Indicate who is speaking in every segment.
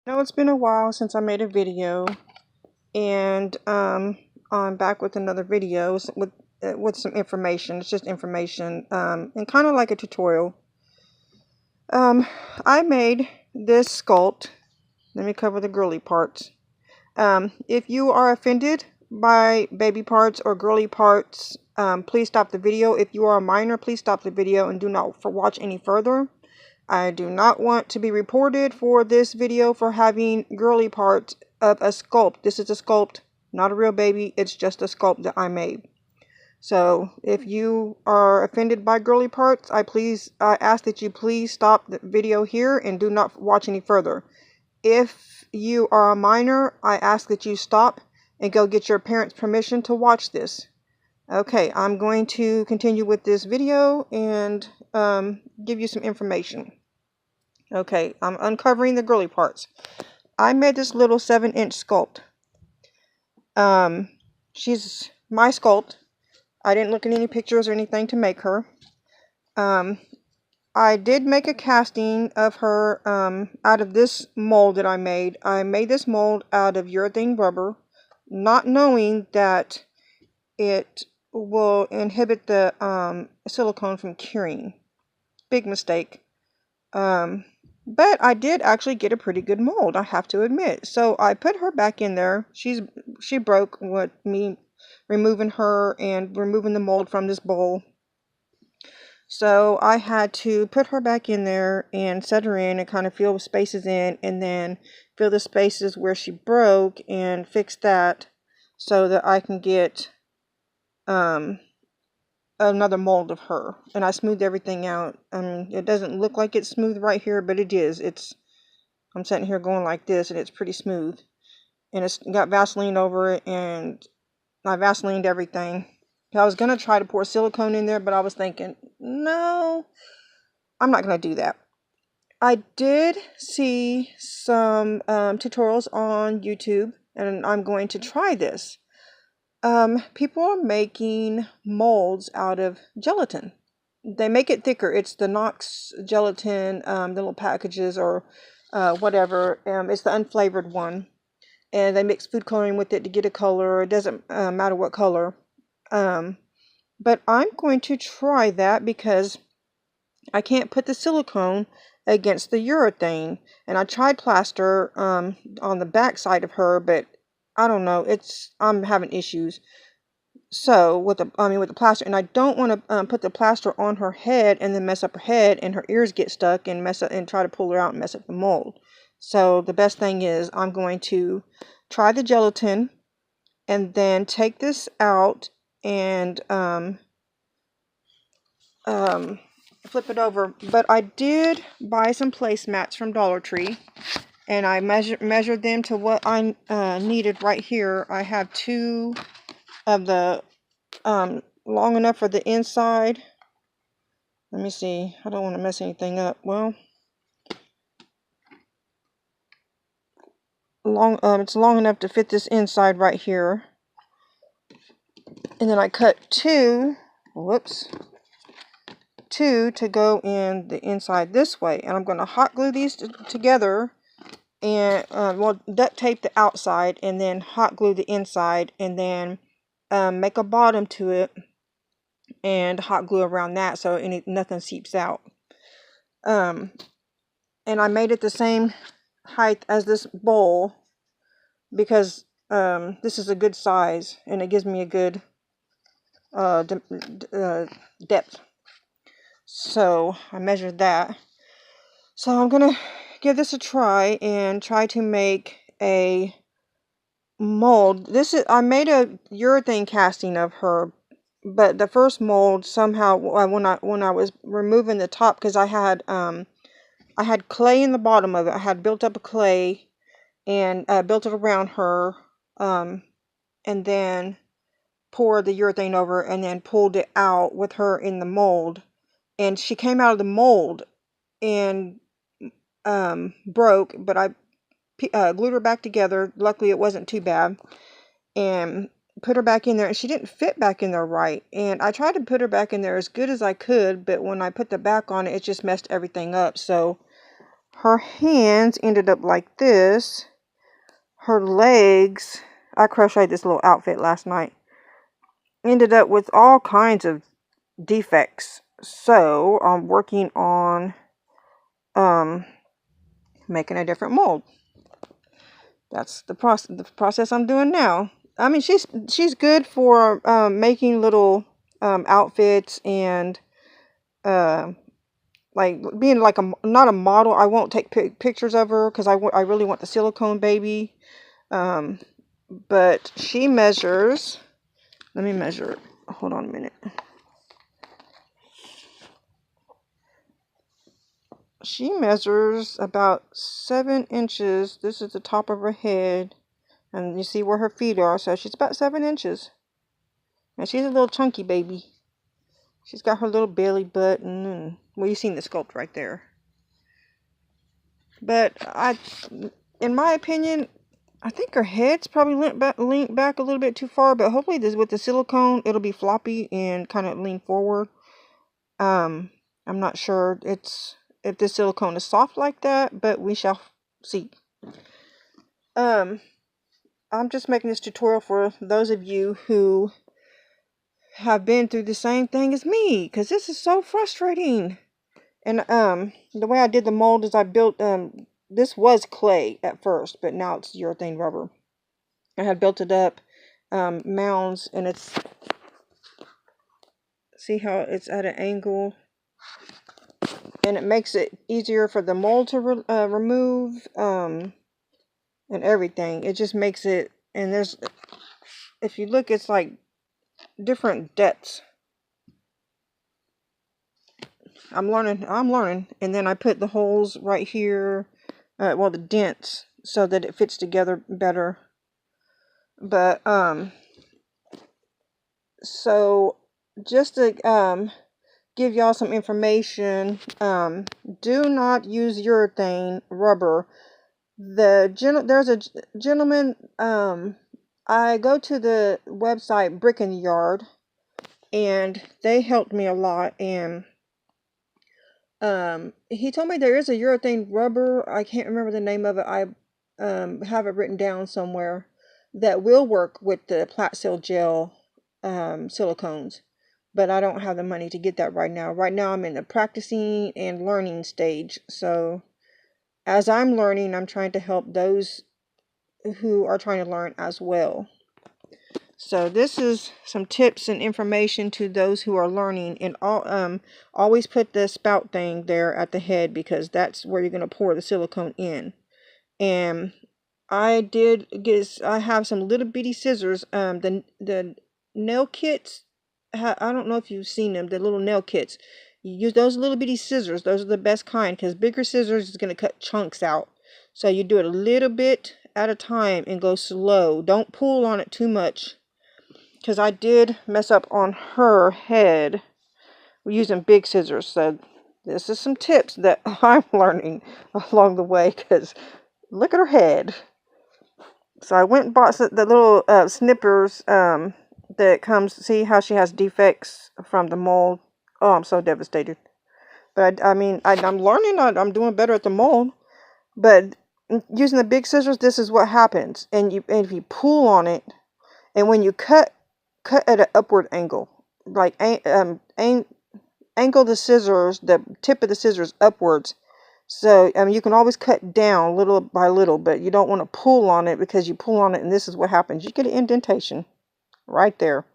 Speaker 1: Know it's been a while since I made a video, and I'm back with another video with some information. It's just information, and kind of like a tutorial. Um, I made this sculpt. Let me cover the girly parts. If you are offended by baby parts or girly parts, please stop the video. If you are a minor, please stop the video and do not watch any further. I do not want to be reported for this video for having girly parts of a sculpt. This is a sculpt, not a real baby. It's just a sculpt that I made. So if you are offended by girly parts, I ask that you please stop the video here and do not watch any further. If you are a minor, I ask that you stop and go get your parents' permission to watch this. Okay, I'm going to continue with this video and give you some information. Okay, I'm uncovering the girly parts. I made this little 7-inch sculpt. She's my sculpt. I didn't look at any pictures or anything to make her. I did make a casting of her out of this mold that I made. I made this mold out of urethane rubber, not knowing that it will inhibit the silicone from curing. Big mistake. But I did actually get a pretty good mold, I have to admit. So I put her back in there. She broke with me removing her and removing the mold from this bowl. So I had to put her back in there and set her in and kind of fill the spaces in, and then fill the spaces where she broke and fix that so that I can get another mold of her. And I smoothed everything out. It doesn't look like it's smooth right here, but it is. I'm sitting here going like this, and it's pretty smooth. And it's got Vaseline over it, and I Vaselined everything. I was going to try to pour silicone in there, but I was thinking, no, I'm not going to do that. I did see some tutorials on YouTube, and I'm going to try this. People are making molds out of gelatin. They make it thicker. It's the Knox gelatin, the little packages or whatever. It's the unflavored one. And they mix food coloring with it to get a color. It doesn't matter what color. But I'm going to try that because I can't put the silicone against the urethane. And I tried plaster on the back side of her, but I don't know. I'm having issues. So with the plaster, and I don't want to put the plaster on her head and then mess up her head and her ears get stuck and mess up and try to pull her out and mess up the mold. So the best thing is I'm going to try the gelatin and then take this out and flip it over. But I did buy some placemats from Dollar Tree, and I measured them to what I needed right here. I have two of the long enough for the inside. Let me see. I don't want to mess anything up. Well, it's long enough to fit this inside right here. And then I cut two to go in the inside this way. And I'm going to hot glue these together and duct tape the outside and then hot glue the inside, and then make a bottom to it and hot glue around that so nothing seeps out. And I made it the same height as this bowl because this is a good size and it gives me a good depth. So I measured that. So I'm gonna give this a try and try to make a mold. I made a urethane casting of her, but the first mold somehow when I was removing the top, because I had clay in the bottom of it. I had built up a clay and built it around her, and then poured the urethane over and then pulled it out with her in the mold. And she came out of the mold and broke, but I glued her back together. Luckily, it wasn't too bad. And put her back in there, and she didn't fit back in there right. And I tried to put her back in there as good as I could, but when I put the back on it, it just messed everything up. So Her hands ended up like this. Her legs, I crocheted this little outfit last night, ended up with all kinds of defects. So I'm working on making a different mold. That's the process I'm doing now. I mean, she's good for making little outfits and like being like not a model. I won't take pictures of her because I really want the silicone baby. But she measures. Let me measure it. Hold on a minute. She measures about 7 inches. This is the top of her head. And you see where her feet are. So she's about 7 inches. And she's a little chunky baby. She's got her little belly button. And, well, you've seen the sculpt right there. But in my opinion, I think her head's probably leaned back a little bit too far. But hopefully with the silicone, it'll be floppy and kind of lean forward. I'm not sure if this silicone is soft like that, but we shall see. I'm just making this tutorial for those of you who have been through the same thing as me, because this is so frustrating. And the way I did the mold is I built this was clay at first, but now it's urethane rubber. I had built it up mounds, and it's, see how it's at an angle, and it makes it easier for the mold to remove and everything. It just makes it, and there's, if you look, it's like different depths. I'm learning. And then I put the holes right here, well, the dents, so that it fits together better. But so just to give y'all some information, do not use urethane rubber. There's a gentleman, I go to the website Brick in the Yard, and they helped me a lot. And he told me there is a urethane rubber. I can't remember the name of it. I have it written down somewhere, that will work with the Plat-Seal gel silicones. But I don't have the money to get that right now. Right now I'm in the practicing and learning stage. So as I'm learning, I'm trying to help those who are trying to learn as well. So this is some tips and information to those who are learning. And always put the spout thing there at the head, because that's where you're going to pour the silicone in. And I have some little bitty scissors. The nail kits, I don't know if you've seen them, the little nail kits. You use those little bitty scissors. Those are the best kind, because bigger scissors is going to cut chunks out. So you do it a little bit at a time and go slow. Don't pull on it too much, because I did mess up on her head using big scissors. So this is some tips that I'm learning along the way, because look at her head. So I went and bought the little snippers that comes. See how she has defects from the mold? Oh, I'm so devastated. But I mean, I'm learning. I'm doing better at the mold. But using the big scissors, this is what happens. And if you pull on it, and when you cut at an upward angle, like angle the scissors, the tip of the scissors upwards. So you can always cut down little by little, but you don't want to pull on it, because you pull on it and this is what happens. You get an indentation right there.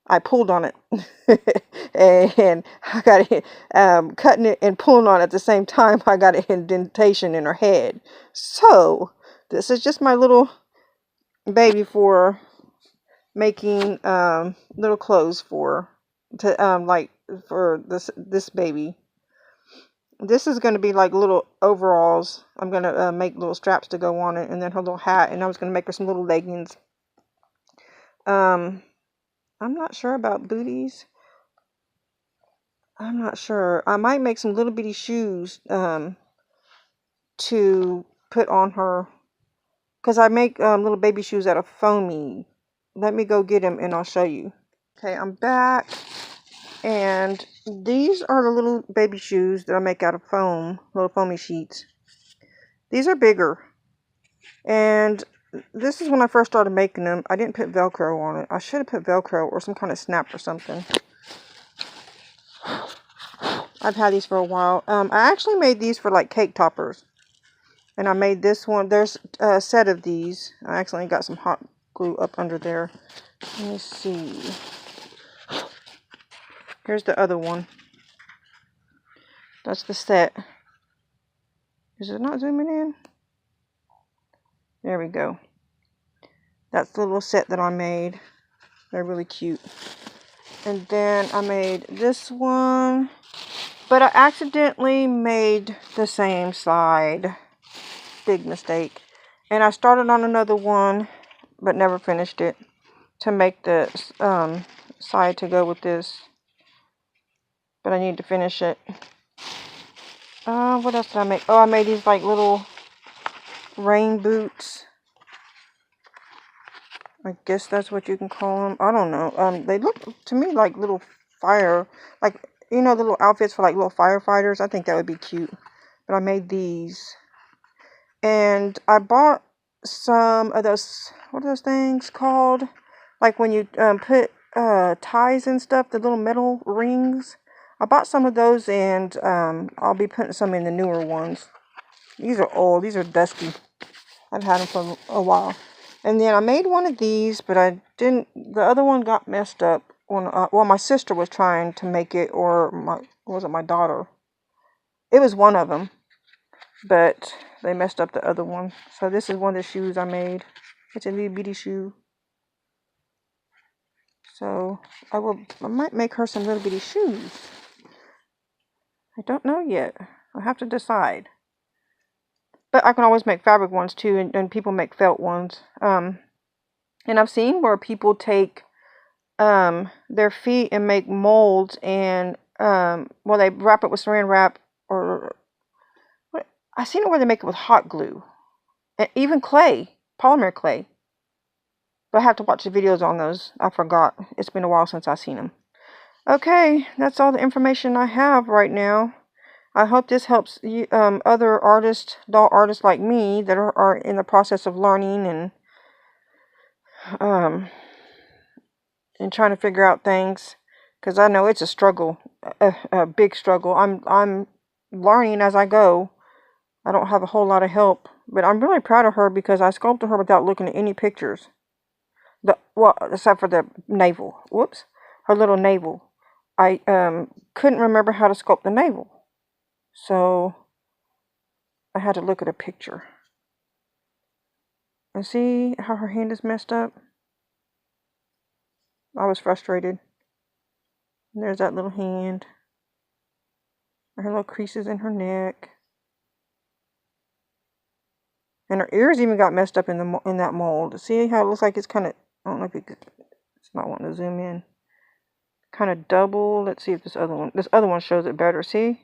Speaker 1: I pulled on it and I got it, cutting it and pulling on it at the same time. I got an indentation in her head. So this is just my little baby for making little clothes for this baby. This is going to be like little overalls. I'm going to make little straps to go on it, and then her little hat, and I was going to make her some little leggings. I'm not sure about booties. I'm not sure. I might make some little bitty shoes to put on her, because I make little baby shoes out of foamy. Let me go get them and I'll show you. Okay, I'm back, and these are the little baby shoes that I make out of foam, little foamy sheets. These are bigger. And this is when I first started making them. I didn't put Velcro on it. I should have put Velcro or some kind of snap or something. I've had these for a while. I actually made these for like cake toppers. And I made this one. There's a set of these. I accidentally got some hot glue up under there. Let me see. Here's the other one. That's the set. Is it not zooming in? There we go. That's the little set that I made. They're really cute. And then I made this one. But I accidentally made the same side. Big mistake. And I started on another one, but never finished it. To make the side to go with this. But I need to finish it. What else did I make? Oh, I made these like little rain boots. I guess that's what you can call them. I don't know. They look to me like little fire, like, you know, the little outfits for like little firefighters. I think that would be cute. But I made these. And I bought some of those, what are those things called? Like when you put ties and stuff, the little metal rings. I bought some of those, and I'll be putting some in the newer ones. These are old. These are dusty. I've had them for a while. And then I made one of these, but I didn't. The other one got messed up when well, my sister was trying to make it, or was it my daughter? It was one of them, but they messed up the other one. So this is one of the shoes I made. It's a little bitty shoe. So I might make her some little bitty shoes. I don't know yet. I have to decide. But I can always make fabric ones too, and people make felt ones. And I've seen where people take their feet and make molds, and well, they wrap it with saran wrap, or I've seen it where they make it with hot glue, and even clay, polymer clay. But I have to watch the videos on those. I forgot. It's been a while since I've seen them. Okay, that's all the information I have right now. I hope this helps you, other artists, doll artists like me that are in the process of learning and trying to figure out things, because I know it's a struggle, a big struggle. I'm learning as I go. I don't have a whole lot of help, but I'm really proud of her because I sculpted her without looking at any pictures. Well, except for the navel. Whoops, her little navel. I couldn't remember how to sculpt the navel. So I had to look at a picture. And see how her hand is messed up? I was frustrated. And there's that little hand. Her little creases in her neck. And her ears even got messed up in that mold. See how it looks like it's kind of, I don't know if it's not wanting to zoom in. Kind of double. Let's see if this other one shows it better. See?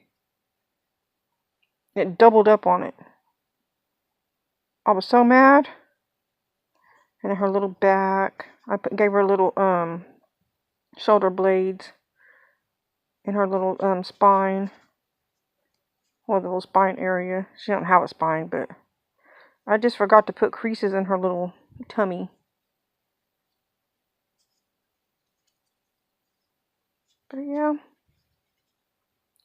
Speaker 1: It doubled up on it. I was so mad. And her little back. I gave her little shoulder blades. And her little spine. Well, the little spine area. She don't have a spine, but I just forgot to put creases in her little tummy. But yeah,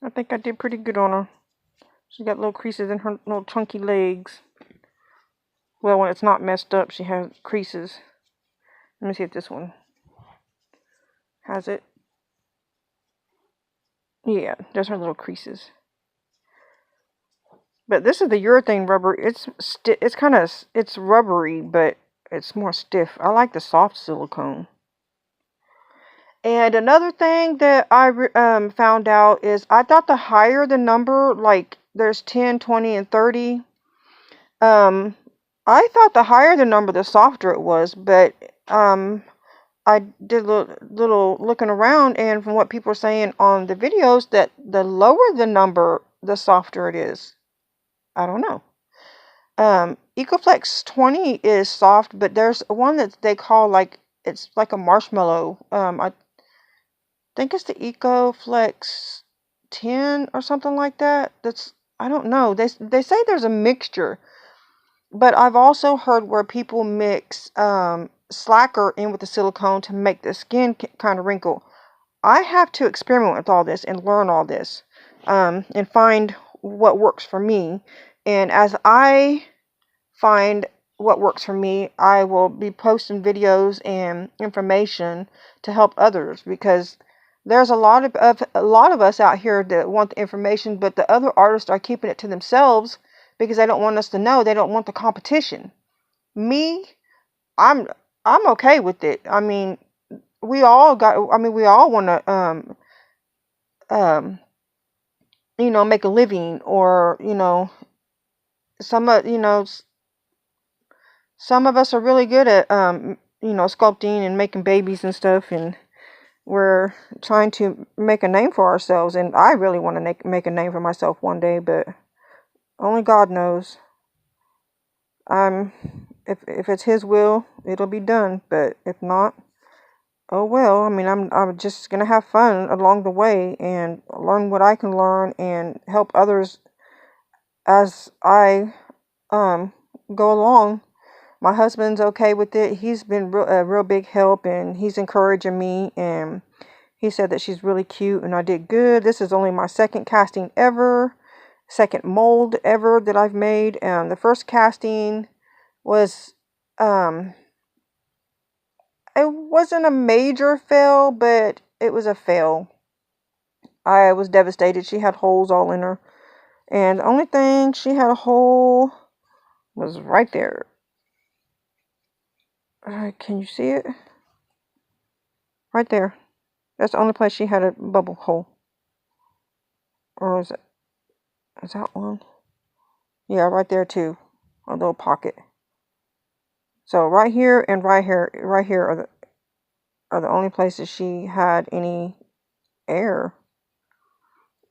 Speaker 1: I think I did pretty good on her. She got little creases in her little chunky legs. Well, when it's not messed up, she has creases. Let me see if this one has it. Yeah, there's her little creases. But this is the urethane rubber. It's rubbery, but it's more stiff. I like the soft silicone. And another thing that I found out is I thought the higher the number, like there's 10, 20, and 30. I thought the higher the number, the softer it was. But I did a little looking around, and from what people are saying on the videos, that the lower the number, the softer it is. I don't know. Ecoflex 20 is soft, but there's one that they call it's like a marshmallow. think it's the EcoFlex 10 or something like that. I don't know. They say there's a mixture, but I've also heard where people mix slacker in with the silicone to make the skin kind of wrinkle. I have to experiment with all this and learn all this, and find what works for me. And as I find what works for me, I will be posting videos and information to help others, because there's a lot of us out here that want the information, but the other artists are keeping it to themselves because they don't want us to know. They don't want the competition. Me, I'm I'm okay with it. I mean, we all want to um make a living, or some of you know some of us are really good at sculpting and making babies and stuff, and we're trying to make a name for ourselves. And I really want to make a name for myself one day, but only God knows. I'm if it's His will, it'll be done. But if not, oh well. I mean, I'm just gonna have fun along the way and learn what I can learn and help others as I um go along. My husband's okay with it. He's been a real big help, and he's encouraging me, and he said that she's really cute and I did good. This is only my second casting ever, second mold ever that I've made. The first casting was it wasn't a major fail, but it was a fail. I was devastated. She had holes all in her, and the only thing she had a hole was right there. Can you see it? Right there. That's the only place she had a bubble hole. Or is that one? Yeah, right there too. A little pocket. So right here and right here are the only places she had any air.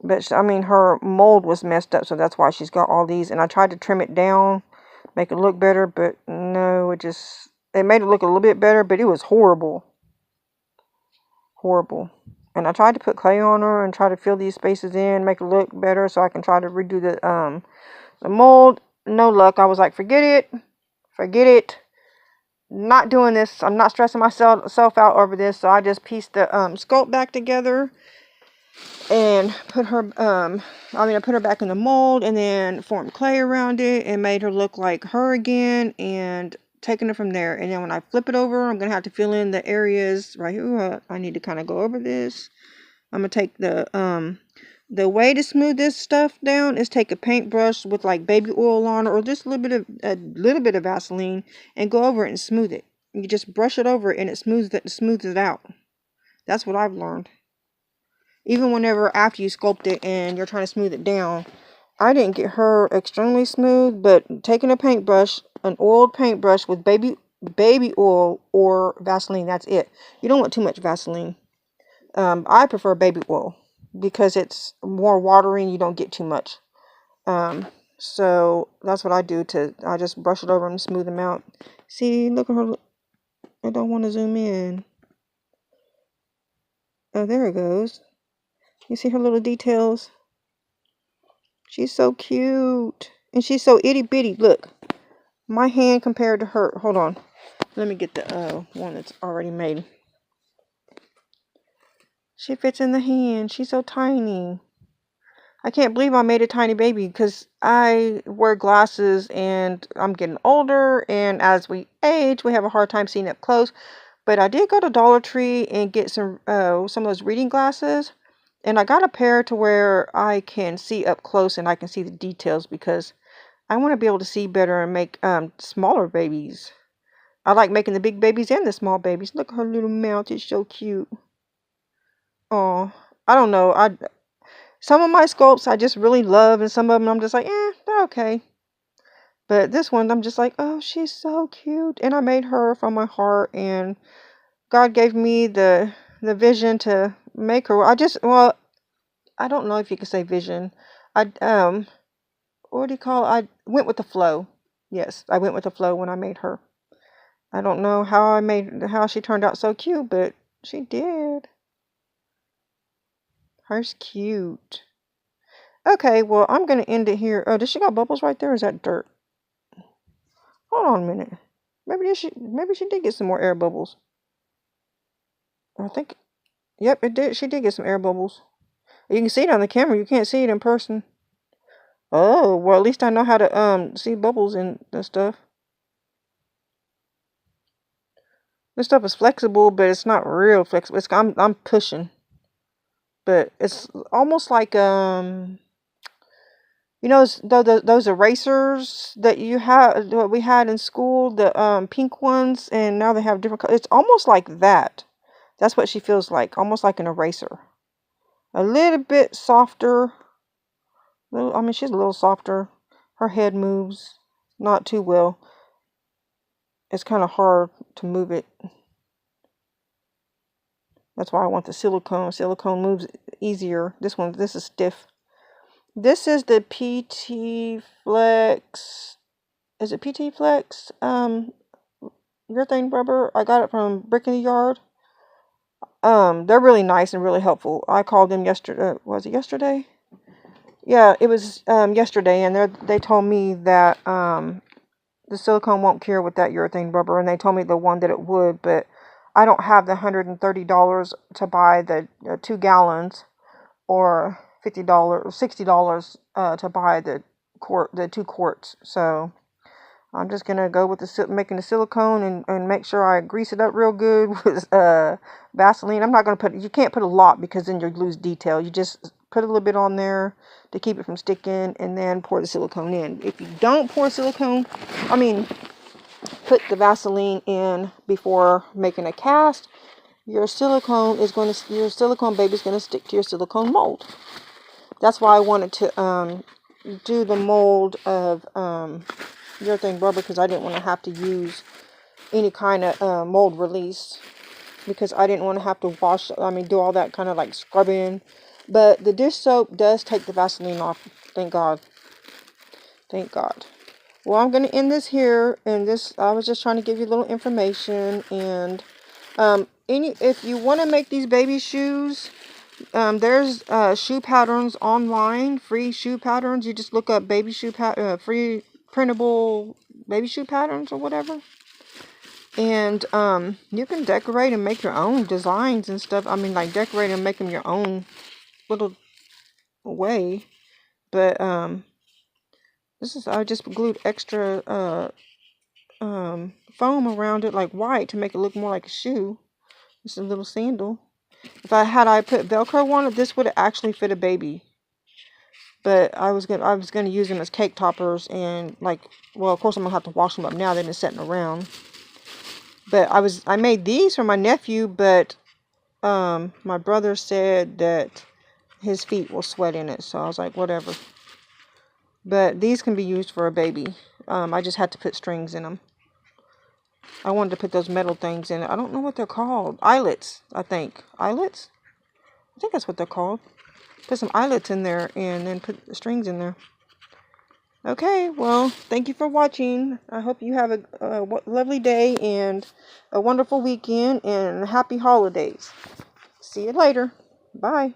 Speaker 1: But I mean, her mold was messed up, so that's why she's got all these. And I tried to trim it down, make it look better, but no, it made it look a little bit better, but it was horrible. Horrible. And I tried to put clay on her and try to fill these spaces in, make it look better, so I can try to redo the mold. No luck. I was like, forget it. Forget it. Not doing this. I'm not stressing myself out over this. So I just pieced the sculpt back together and put her I put her back in the mold, and then formed clay around it and made her look like her again, and taking it from there. And then when I flip it over, I'm gonna have to fill in the areas right here. I need to kind of go over this. I'm gonna take the way to smooth this stuff down is take a paintbrush with like baby oil on it, or just a little bit of Vaseline, and go over it and smooth it. You just brush it over and it smooths it out. That's what I've learned. Even whenever after you sculpt it and you're trying to smooth it down, I didn't get her extremely smooth, but taking a paintbrush, an oiled paintbrush with baby oil or Vaseline, that's it. You don't want too much Vaseline. I prefer baby oil because it's more watery and you don't get too much. So that's what I do. I just brush it over and smooth them out. See, look at her. I don't want to zoom in. Oh, there it goes. You see her little details? She's so cute. And she's so itty bitty. Look. My hand compared to her. Hold on. Let me get the one that's already made. She fits in the hand. She's so tiny. I can't believe I made a tiny baby, because I wear glasses and I'm getting older, and as we age, we have a hard time seeing up close. But I did go to Dollar Tree and get some of those reading glasses, and I got a pair to where I can see up close and I can see the details, because I want to be able to see better and make smaller babies. I like making the big babies and the small babies. Look at her little mouth. It's so cute. Oh, I don't know. Some of my sculpts I just really love, and some of them I'm just like, they're okay. But this one, I'm just like, oh, she's so cute. And I made her from my heart, and God gave me the vision to make her. I don't know if you could say vision. What do you call it? I went with the flow. Yes, I went with the flow when I made her. I don't know how she turned out so cute, but she did. Her's cute. Okay, well, I'm going to end it here. Oh, does she got bubbles right there, or is that dirt? Hold on a minute. Maybe she did get some more air bubbles. I think, yep, it did. She did get some air bubbles. You can see it on the camera. You can't see it in person. Oh, well, at least I know how to see bubbles and stuff. This stuff is flexible, but it's not real flexible. I'm pushing. But it's almost like you know those erasers that we had in school, the pink ones, and now they have different colors. It's almost like that. That's what she feels like, almost like an eraser. A little bit softer. I mean, she's a little softer. Her head moves not too well. It's kind of hard to move it. That's why I want the silicone. Silicone moves easier. This is stiff. This is the PT Flex. Is it PT Flex? Urethane rubber. I got it from Brick in the Yard. They're really nice and really helpful. I called them yesterday. Was it yesterday? Yeah, it was yesterday, and they told me that the silicone won't cure with that urethane rubber, and they told me the one that it would, but I don't have the $130 to buy the 2 gallons, or $50 or $60 to buy the 2 quarts. So I'm just gonna go with making the silicone and make sure I grease it up real good with Vaseline. I'm not gonna you can't put a lot because then you lose detail. You just put a little bit on there to keep it from sticking, and then pour the silicone in. If you don't pour put the Vaseline in before making a cast, your silicone baby is gonna stick to your silicone mold. That's why I wanted to do the mold of urethane rubber, because I didn't want to have to use any kind of mold release, because I didn't want to have to do all that kind of like scrubbing. But the dish soap does take the Vaseline off. Thank God. Thank God. Well, I'm going to end this here, and I was just trying to give you a little information. And if you want to make these baby shoes, there's shoe patterns online, free shoe patterns. You just look up baby shoe free printable baby shoe patterns or whatever, and you can decorate and make your own designs and stuff. Like decorate and make them your own little way. But I just glued extra foam around it, like white, to make it look more like a shoe. It's a little sandal. If I put Velcro on it, this would actually fit a baby. But I was gonna use them as cake toppers, and of course I'm gonna have to wash them up now. They've been sitting around. But I made these for my nephew, but my brother said that his feet will sweat in it, so I was like, whatever. But these can be used for a baby. I just had to put strings in them. I wanted to put those metal things in it. I don't know what they're called. Eyelets, I think. Eyelets? I think that's what they're called. Put some eyelets in there and then put the strings in there. Okay, well, thank you for watching. I hope you have a lovely day and a wonderful weekend and happy holidays. See you later. Bye.